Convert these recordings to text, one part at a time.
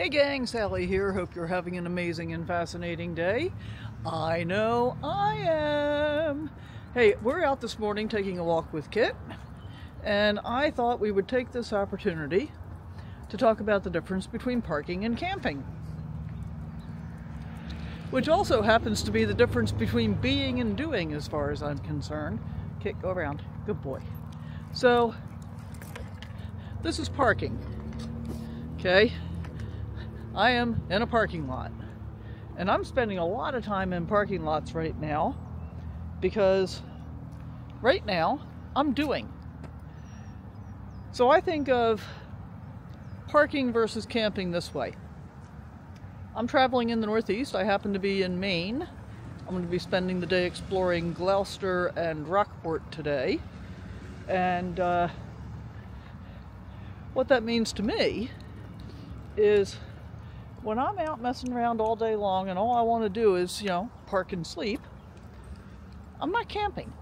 Hey gang, Sally here. Hope you're having an amazing and fascinating day. I know I am. Hey, we're out this morning taking a walk with Kit, and I thought we would take this opportunity to talk about the difference between parking and camping, which also happens to be the difference between being and doing as far as I'm concerned. Kit, go around. Good boy. So, this is parking. Okay? I am in a parking lot, and I'm spending a lot of time in parking lots right now because right now I'm doing. So I think of parking versus camping this way. I'm traveling in the Northeast. I happen to be in Maine. I'm going to be spending the day exploring Gloucester and Rockport today, and what that means to me is when I'm out messing around all day long and all I want to do is, park and sleep, I'm not camping.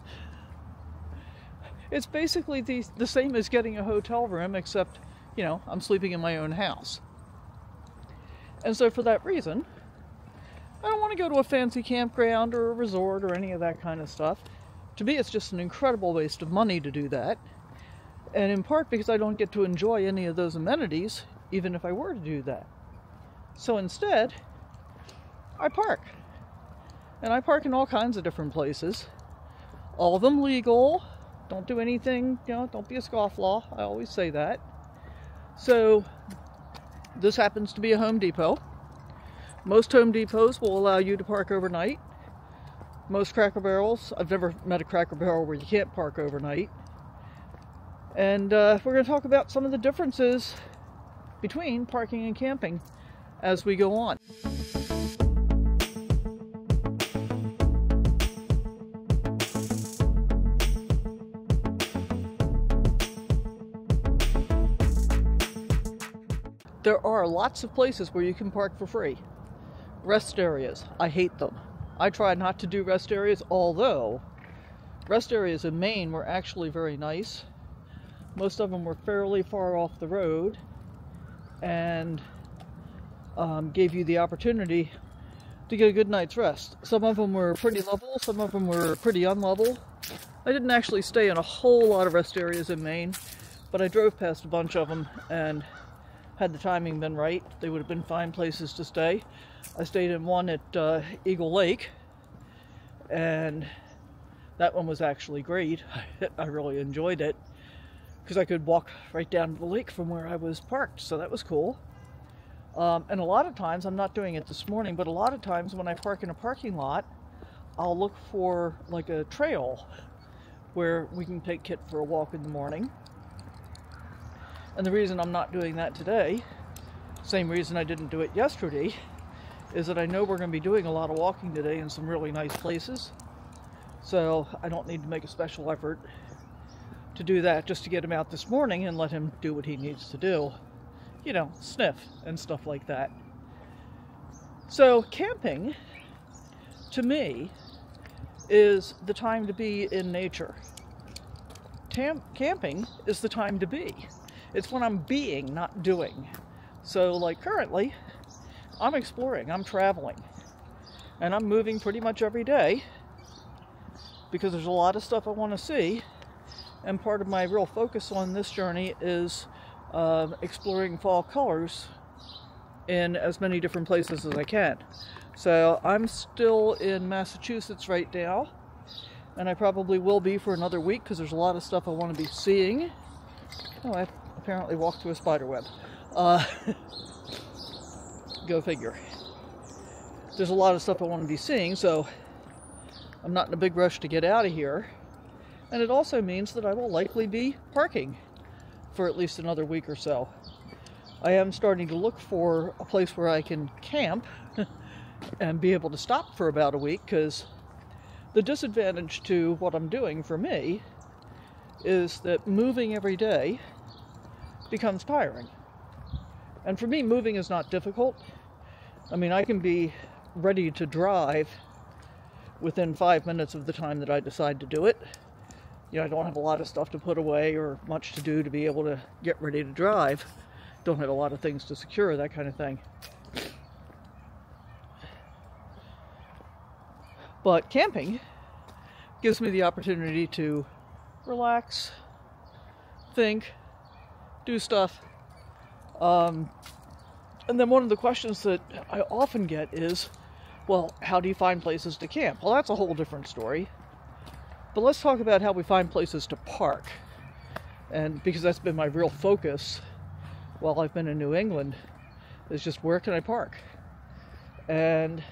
It's basically the same as getting a hotel room, except, I'm sleeping in my own house. And so for that reason, I don't want to go to a fancy campground or a resort or any of that kind of stuff. To me, it's just an incredible waste of money to do that. And in part because I don't get to enjoy any of those amenities, even if I were to do that. So instead, I park. And I park in all kinds of different places. All of them legal. Don't do anything, don't be a scofflaw. I always say that. So, this happens to be a Home Depot. Most Home Depots will allow you to park overnight. Most Cracker Barrels, I've never met a Cracker Barrel where you can't park overnight. And we're going to talk about some of the differences between parking and camping as we go on. There are lots of places where you can park for free. Rest areas, I hate them. I try not to do rest areas, although rest areas in Maine were actually very nice. Most of them were fairly far off the road and gave you the opportunity to get a good night's rest. Some of them were pretty level, some of them were pretty unlevel. I didn't actually stay in a whole lot of rest areas in Maine, but I drove past a bunch of them, and had the timing been right, they would have been fine places to stay. I stayed in one at Eagle Lake, and that one was actually great. I really enjoyed it because I could walk right down to the lake from where I was parked, so that was cool. And a lot of times, I'm not doing it this morning, but a lot of times when I park in a parking lot, I'll look for like a trail where we can take Kit for a walk in the morning. And the reason I'm not doing that today, same reason I didn't do it yesterday, is that I know we're going to be doing a lot of walking today in some really nice places. So I don't need to make a special effort to do that, just to get him out this morning and let him do what he needs to do. Sniff and stuff like that. So camping, to me, is the time to be in nature. Camping is the time to be. It's when I'm being, not doing. So like currently, I'm exploring, I'm traveling, and I'm moving pretty much every day because there's a lot of stuff I want to see, and part of my real focus on this journey is exploring fall colors in as many different places as I can. So I'm still in Massachusetts right now, and I probably will be for another week because there's a lot of stuff I want to be seeing. Oh, I apparently walked through a spider web. Go figure. There's a lot of stuff I want to be seeing, so I'm not in a big rush to get out of here. And it also means that I will likely be parking for at least another week or so. I am starting to look for a place where I can camp and be able to stop for about a week, because the disadvantage to what I'm doing for me is that moving every day becomes tiring. And for me, moving is not difficult. I mean, I can be ready to drive within 5 minutes of the time that I decide to do it. I don't have a lot of stuff to put away or much to do to be able to get ready to drive. don't have a lot of things to secure, that kind of thing. But camping gives me the opportunity to relax, think, do stuff. And then one of the questions that I often get is, well, how do you find places to camp? Well, that's a whole different story. But let's talk about how we find places to park. And because that's been my real focus while I've been in New England, is just where can I park? And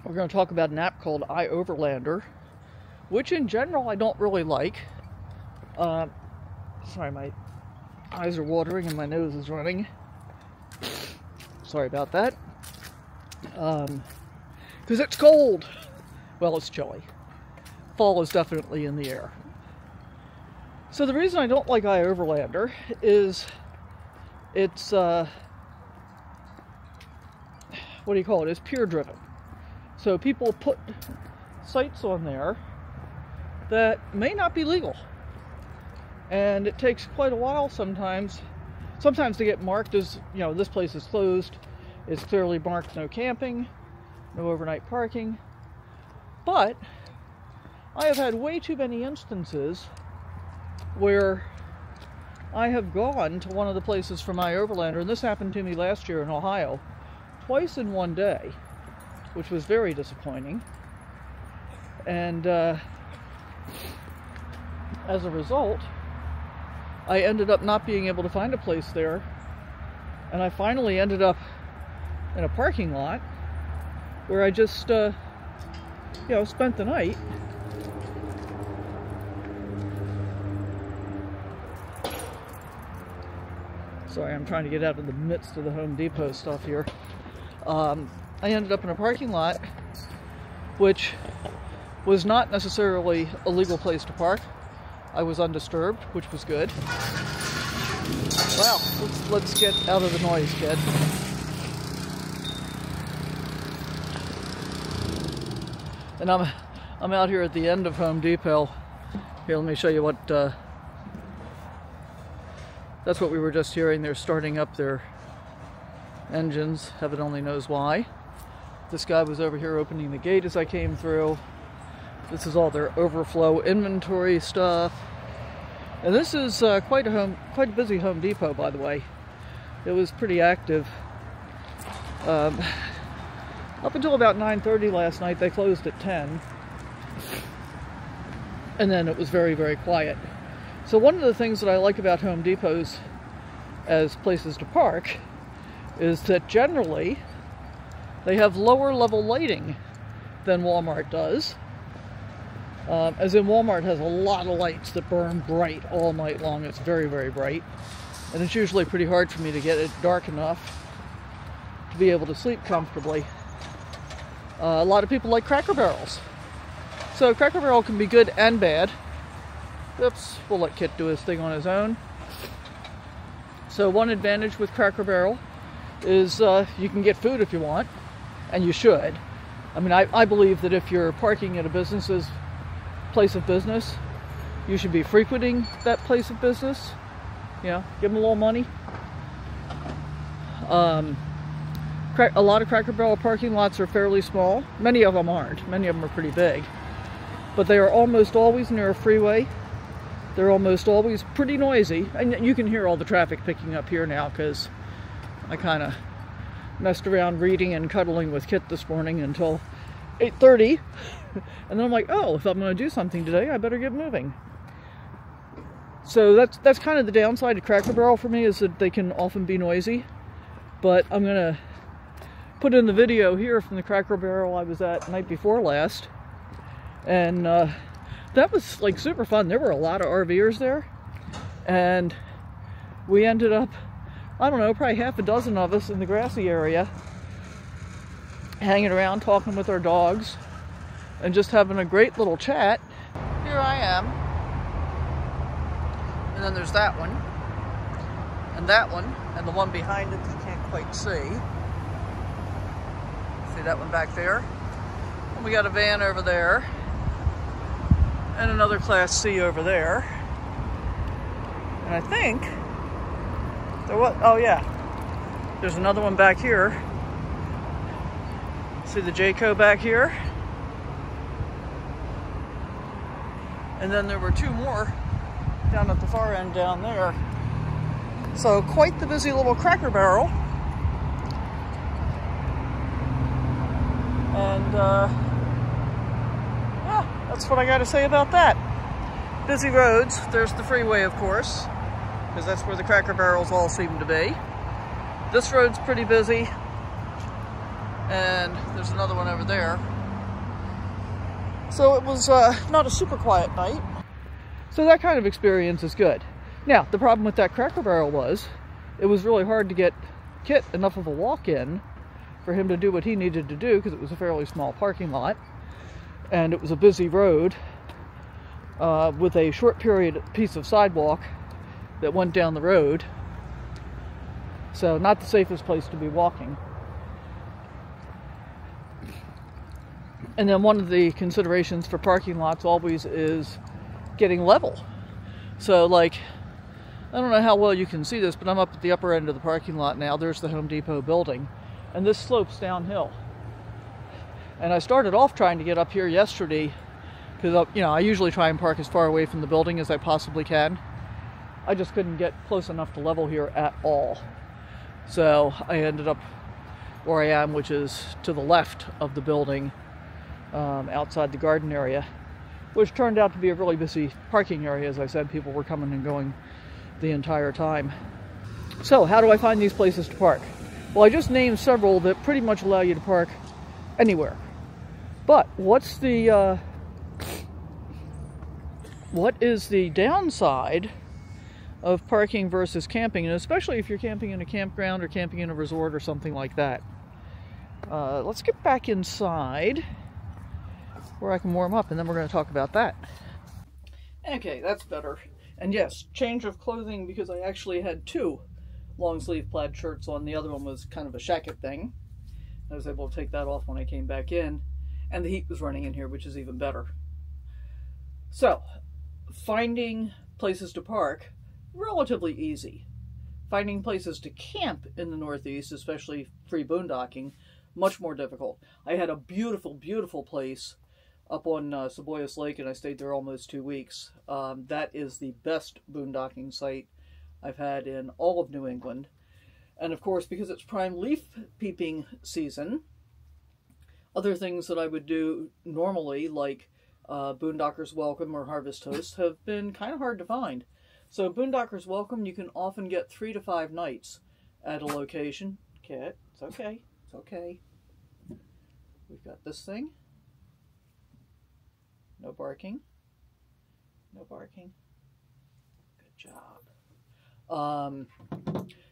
we're going to talk about an app called iOverlander, which in general I don't really like. Sorry, my eyes are watering and my nose is running. Sorry about that. Because it's cold. Well, it's chilly. Fall is definitely in the air. So the reason I don't like iOverlander is it's, what do you call it? It's peer driven. So people put sites on there that may not be legal. And it takes quite a while sometimes to get marked as, you know, this place is closed. It's clearly marked no camping, no overnight parking. But I have had way too many instances where I have gone to one of the places from iOverlander, and this happened to me last year in Ohio, twice in one day, which was very disappointing. And as a result, I ended up not being able to find a place there, and I finally ended up in a parking lot where I just, spent the night. Sorry, I'm trying to get out of the midst of the Home Depot stuff here. I ended up in a parking lot, which was not necessarily a legal place to park. I was undisturbed, which was good. Well, let's get out of the noise, kid. And I'm out here at the end of Home Depot. Here, let me show you what. That's what we were just hearing. They're starting up their engines. Heaven only knows why. This guy was over here opening the gate as I came through. This is all their overflow inventory stuff. And this is quite a busy Home Depot, by the way. It was pretty active. Up until about 9:30 last night. They closed at 10. And then it was very, very quiet. So one of the things that I like about Home Depots as places to park is that generally they have lower level lighting than Walmart does. As in, Walmart has a lot of lights that burn bright all night long. It's very, very bright. And it's usually pretty hard for me to get it dark enough to be able to sleep comfortably. A lot of people like Cracker Barrels. So Cracker Barrel can be good and bad. Oops, we'll let Kit do his thing on his own. So one advantage with Cracker Barrel is you can get food if you want, and you should. I mean, I believe that if you're parking at a place of business, you should be frequenting that place of business. You know, give them a little money. A lot of Cracker Barrel parking lots are fairly small. Many of them aren't. Many of them are pretty big. But they are almost always near a freeway. They're almost always pretty noisy. And you can hear all the traffic picking up here now because I kind of messed around reading and cuddling with Kit this morning until 8:30. And then I'm like, oh, if I'm going to do something today, I better get moving. So that's kind of the downside of Cracker Barrel for me, is that they can often be noisy. But I'm going to put in the video here from the Cracker Barrel I was at night before last. And that was like super fun. There were a lot of RVers there. And we ended up, I don't know, probably half a dozen of us in the grassy area, hanging around, talking with our dogs, and just having a great little chat. Here I am. And then there's that one. And that one. And the one behind it you can't quite see. See that one back there? And we got a van over there. And another Class C over there. And I think There was, oh yeah, there's another one back here. See the Jayco back here? And then there were two more down at the far end down there. So quite the busy little Cracker Barrel. And yeah, that's what I got to say about that. Busy roads. There's the freeway, of course, because that's where the Cracker Barrels all seem to be. This road's pretty busy. And there's another one over there. So it was not a super quiet night. So that kind of experience is good. Now, the problem with that Cracker Barrel was, it was really hard to get Kit enough of a walk in for him to do what he needed to do, because it was a fairly small parking lot. And it was a busy road with a short period piece of sidewalk that went down the road. So not the safest place to be walking. And then one of the considerations for parking lots always is getting level. So like, I don't know how well you can see this, but I'm up at the upper end of the parking lot now. There's the Home Depot building. And this slopes downhill. And I started off trying to get up here yesterday because, you know, I usually try and park as far away from the building as I possibly can. I just couldn't get close enough to level here at all. So I ended up where I am, which is to the left of the building, outside the garden area, which turned out to be a really busy parking area. As I said, people were coming and going the entire time. So how do I find these places to park? Well, I just named several that pretty much allow you to park anywhere. But what is the downside of parking versus camping, and especially if you're camping in a campground or camping in a resort or something like that? Let's get back inside where I can warm up, and then we're going to talk about that. Okay, that's better. And yes, change of clothing, because I actually had two long sleeve plaid shirts on. The other one was kind of a shacket thing. I was able to take that off when I came back in, and the heat was running in here, which is even better. So, finding places to park, relatively easy. Finding places to camp in the Northeast, especially free boondocking, much more difficult. I had a beautiful, beautiful place up on Seboyas Lake, and I stayed there almost 2 weeks. That is the best boondocking site I've had in all of New England. And of course, because it's prime leaf peeping season, other things that I would do normally, like Boondockers Welcome or Harvest Toast, have been kind of hard to find. So Boondockers Welcome, you can often get 3 to 5 nights at a location. Kit, it's okay, it's okay. We've got this thing. No barking. No barking. Good job.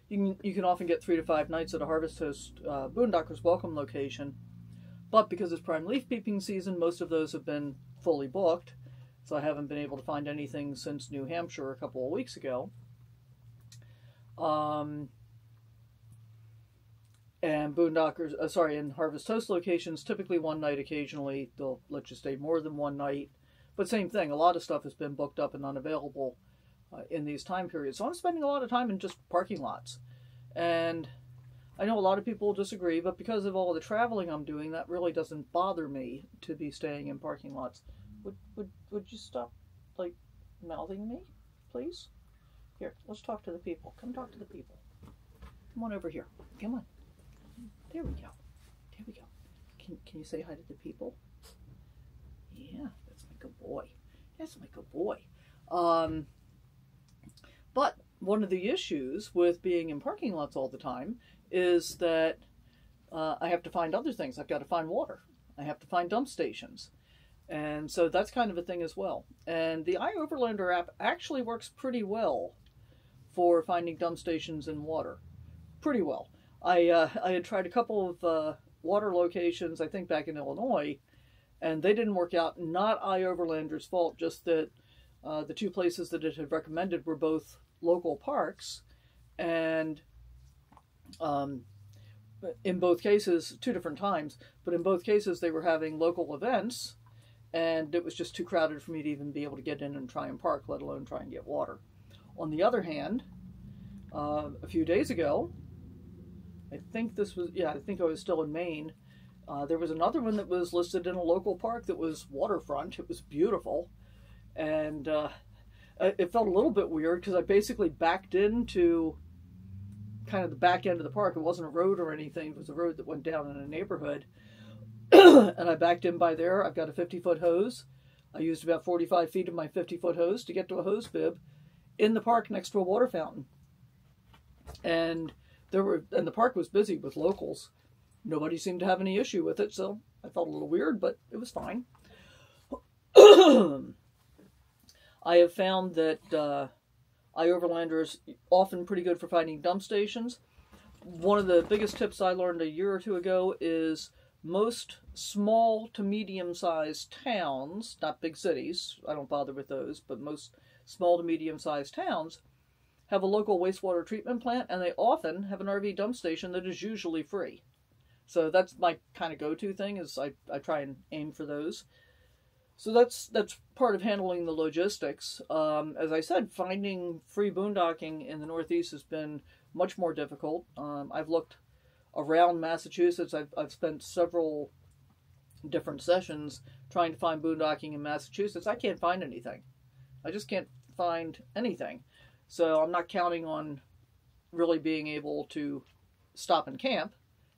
You can often get 3 to 5 nights at a Harvest Toast Boondockers Welcome location, but because it's prime leaf peeping season, most of those have been fully booked, so I haven't been able to find anything since New Hampshire a couple of weeks ago. And Boondockers, and Harvest Toast locations, typically one night. Occasionally they'll let you stay more than one night, but same thing, a lot of stuff has been booked up and unavailable in these time periods. So I'm spending a lot of time in just parking lots. And I know a lot of people disagree, but because of all the traveling I'm doing, that really doesn't bother me to be staying in parking lots. Would you stop, like, mouthing me, please? Here, let's talk to the people. Come talk to the people. Come on over here. Come on. There we go. There we go. Can you say hi to the people? Yeah, that's my good boy. That's my good boy. But one of the issues with being in parking lots all the time is that I have to find other things. I've got to find water. I have to find dump stations. And so that's kind of a thing as well. And the iOverlander app actually works pretty well for finding dump stations and water. Pretty well. I had tried a couple of water locations, I think back in Illinois, and they didn't work out. Not iOverlander's fault, just that the two places that it had recommended were both local parks, and in both cases, 2 different times, but in both cases they were having local events, and it was just too crowded for me to even be able to get in and try and park, let alone try and get water. On the other hand, A few days ago, I think this was, yeah, I think I was still in Maine. There was another one that was listed in a local park that was waterfront. It was beautiful. And it felt a little bit weird because I basically backed into kind of the back end of the park. It wasn't a road or anything. It was a road that went down in a neighborhood. And I backed in by there. I've got a 50-foot hose. I used about 45 feet of my 50-foot hose to get to a hose bib in the park next to a water fountain. And the park was busy with locals. Nobody seemed to have any issue with it, so I felt a little weird, but it was fine. I have found that I-overlanders often pretty good for finding dump stations. One of the biggest tips I learned a year or two ago is most small to medium-sized towns, not big cities, I don't bother with those, but most small to medium-sized towns have a local wastewater treatment plant, and they often have an RV dump station that is usually free. So that's my kind of go-to thing, is I try and aim for those. So that's part of handling the logistics. As I said, finding free boondocking in the Northeast has been much more difficult. I've looked around Massachusetts. I've spent several different sessions trying to find boondocking in Massachusetts. I can't find anything. I just can't find anything. So I'm not counting on really being able to stop and camp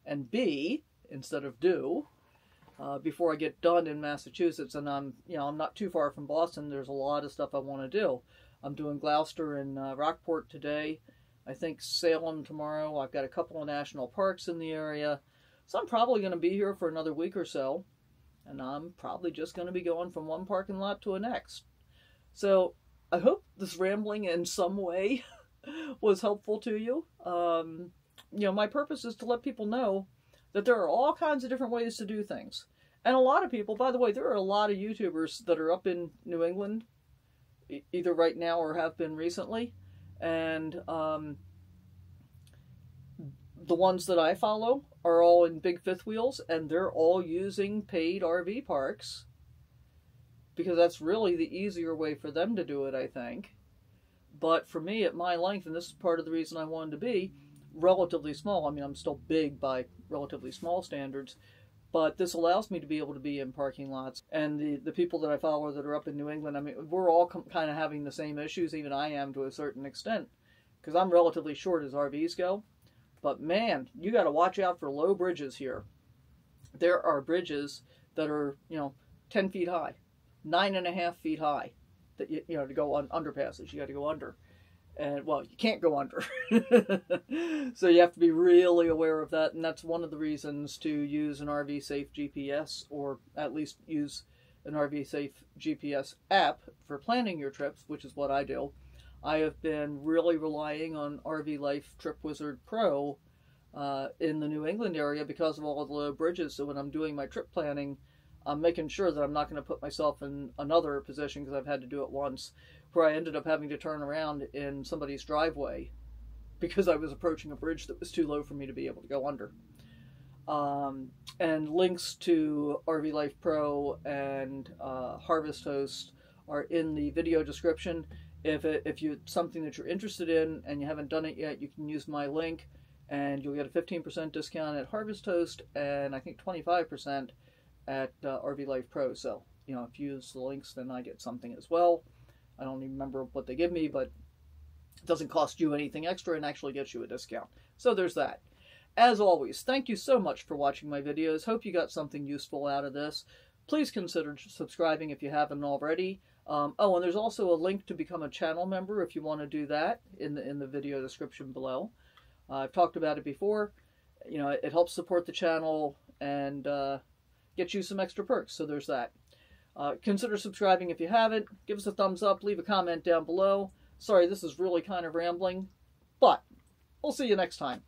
and be instead of do before I get done in Massachusetts. And I'm not too far from Boston. There's a lot of stuff I want to do. I'm doing Gloucester and Rockport today. I think Salem tomorrow. I've got a couple of national parks in the area. So I'm probably going to be here for another week or so. And I'm probably just going to be going from one parking lot to the next. So I hope this rambling in some way was helpful to you. My purpose is to let people know that there are all kinds of different ways to do things. And a lot of people, by the way, there are a lot of YouTubers that are up in New England, either right now or have been recently. And the ones that I follow are all in big fifth wheels, and they're all using paid RV parks, because that's really the easier way for them to do it, I think. But for me, at my length, and this is part of the reason I wanted to be relatively small. I mean, I'm still big by relatively small standards, but this allows me to be able to be in parking lots. And the people that I follow that are up in New England, I mean, we're all kind of having the same issues. Even I am to a certain extent, because I'm relatively short as RVs go. But man, you got to watch out for low bridges here. There are bridges that are, 10 feet high, 9.5 feet high, that to go on underpasses, you got to go under. And, well, you can't go under. So you have to be really aware of that. And that's one of the reasons to use an RV Safe GPS, or at least use an RV Safe GPS app for planning your trips, which is what I do. I have been really relying on RV Life Trip Wizard Pro in the New England area because of all of the low bridges. So when I'm doing my trip planning, I'm making sure that I'm not going to put myself in another position, because I've had to do it once, where I ended up having to turn around in somebody's driveway because I was approaching a bridge that was too low for me to be able to go under. And links to RV Life Pro and Harvest Host are in the video description. If it's something that you're interested in and you haven't done it yet, you can use my link and you'll get a 15% discount at Harvest Host, and I think 25% at RV Life Pro. So, if you use the links, then I get something as well. I don't even remember what they give me, but it doesn't cost you anything extra and actually gets you a discount. So there's that. As always, thank you so much for watching my videos. Hope you got something useful out of this. Please consider subscribing if you haven't already. And there's also a link to become a channel member if you want to do that in the video description below. I've talked about it before. It helps support the channel and get you some extra perks. So there's that. Consider subscribing if you haven't. Give us a thumbs up. Leave a comment down below. Sorry, this is really kind of rambling, but we'll see you next time.